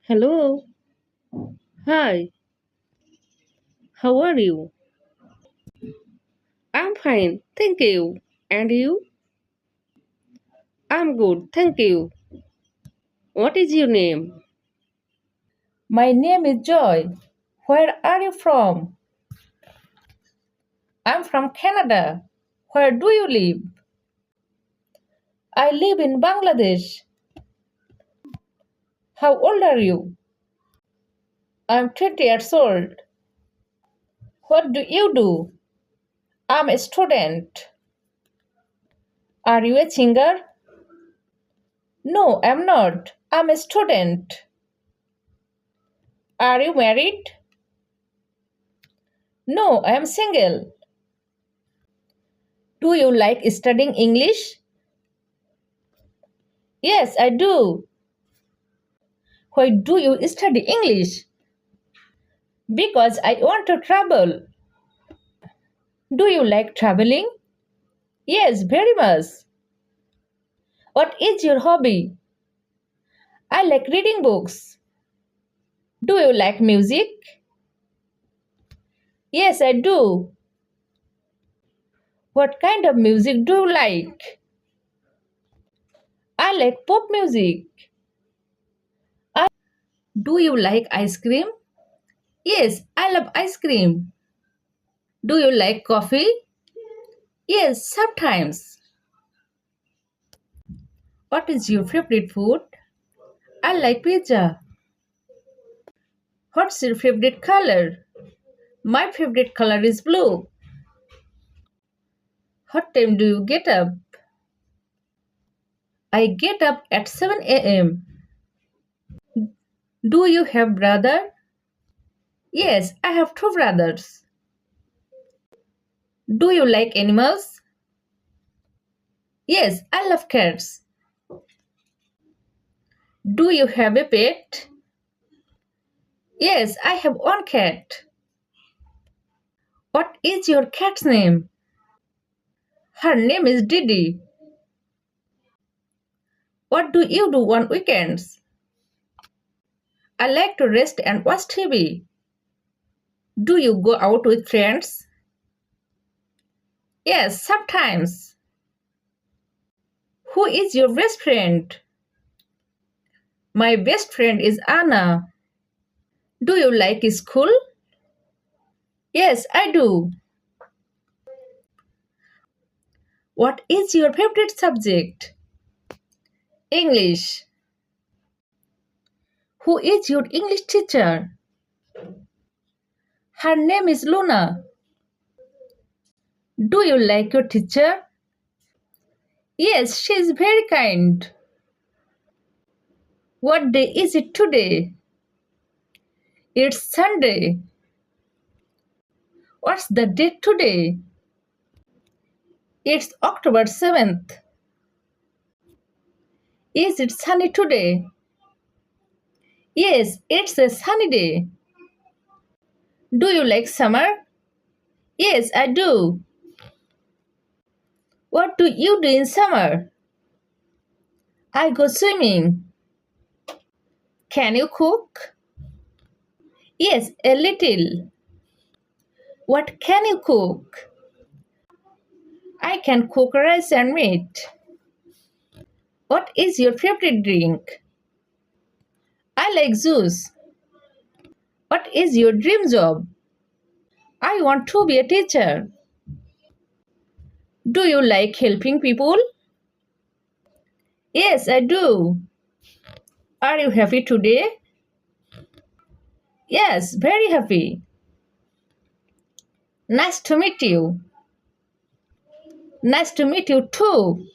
Hello. Hi. How are you? I'm fine. Thank you. And you? I'm good. Thank you. What is your name? My name is Joy. Where are you from? I'm from Canada. Where do you live? I live in Bangladesh. How old are you? I'm 20 years old. What do you do? I'm a student. Are you a singer? No, I'm not. I'm a student. Are you married? No, I'm single. Do you like studying English? Yes, I do. Why do you study English? Because I want to travel. Do you like traveling? Yes, very much. What is your hobby? I like reading books. Do you like music? Yes, I do. What kind of music do you like? I like pop music. I Do you like ice cream? Yes, I love ice cream. Do you like coffee? Yes, sometimes. What is your favorite food? I like pizza. What's your favorite color? My favorite color is blue. What time do you get up? I get up at 7 a.m. Do you have brother? Yes, I have two brothers. Do you like animals? Yes, I love cats. Do you have a pet? Yes, I have one cat. What is your cat's name? Her name is Didi. What do you do on weekends? I like to rest and watch TV. Do you go out with friends? Yes, sometimes. Who is your best friend? My best friend is Anna. Do you like school? Yes, I do. What is your favorite subject? English. Who is your English teacher? Her name is Luna. Do you like your teacher? Yes, she is very kind. What day is it today? It's Sunday. What's the date today? It's October 7th. Is it sunny today? Yes, it's a sunny day. Do you like summer? Yes, I do. What do you do in summer? I go swimming. Can you cook? Yes, a little. What can you cook? I can cook rice and meat. What is your favorite drink? I like juice. What is your dream job? I want to be a teacher. Do you like helping people? Yes, I do. Are you happy today? Yes, very happy. Nice to meet you. Nice to meet you too.